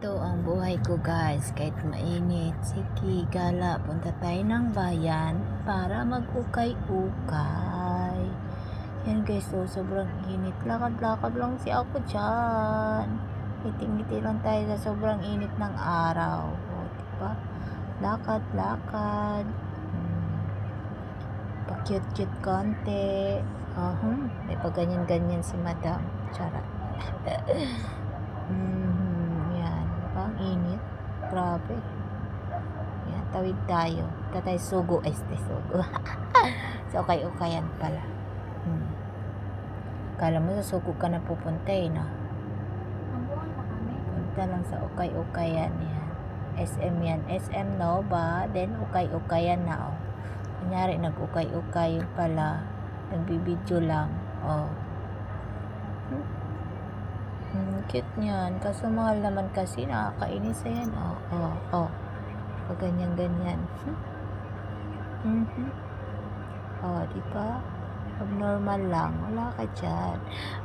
Ito ang buhay ko guys, kahit mainit. Sige, gala, punta tayo ng bayan para mag-ukay-ukay. Yan guys, so sobrang init. Lakad-lakad lang si ako dyan. Ngiti-ngiti lang tayo sa sobrang init ng araw. O, diba? Lakad-lakad. Pa-cute-cute konti. May pag-ganyan-ganyan si madam. Charot. Yan. Ang init. Grabe. Yan. Tawid tayo. Tatay sugo. Sugo. So, okay-ukayan pala. Kala mo sa sugo ka na pupunta no? Punta lang sa ukay-ukayan yan. SM yan. SM Nova. Then, ukay-ukayan na Kunyari, nag-ukay-ukay pala. Nagbibidyo lang. Cute niyan. Kaso mahal naman kasi, nakakainis yan. Pag ganyan-ganyan. Diba? Abnormal lang. Wala ka dyan.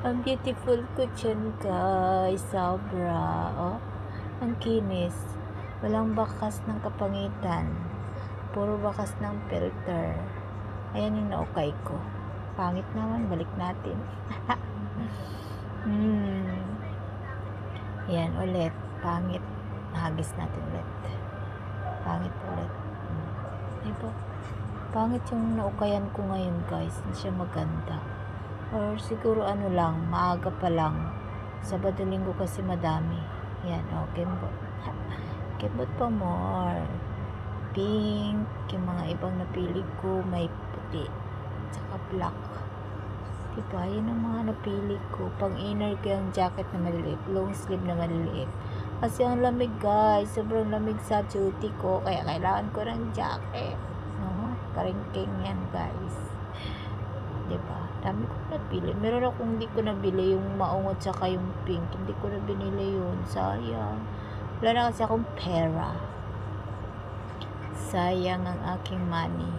Ang beautiful ko dyan, guys. Sobra. Ang kinis. Walang bakas ng kapangitan. Puro bakas ng filter. Ayan yung naukay ko. Pangit naman. Balik natin. Yan ulit. Pangit. Nahagis natin ulit. Pangit ulit. Diba? Pangit yung naukayan ko ngayon, guys. Hindi siya maganda. Or siguro lang, maaga pa lang. Sabado linggo kasi madami. Yan, kembot. Kembot pa more. Pink. Yung mga ibang napili ko, may puti. Tsaka black. Diba? Yun ang mga napili ko. Pang inner ko yung jacket na maliliit. Long sleeve na maliliit. Kasi ang lamig, guys. Sobrang lamig sa duty ko. Kaya kailangan ko ng jacket. Karingking yan, guys. Diba? Dami ko napili. Meron akong hindi ko nabili. Yung maungot saka yung pink. Hindi ko na binili yun. Sayang. Wala na kasi akong pera. Sayang ang aking money.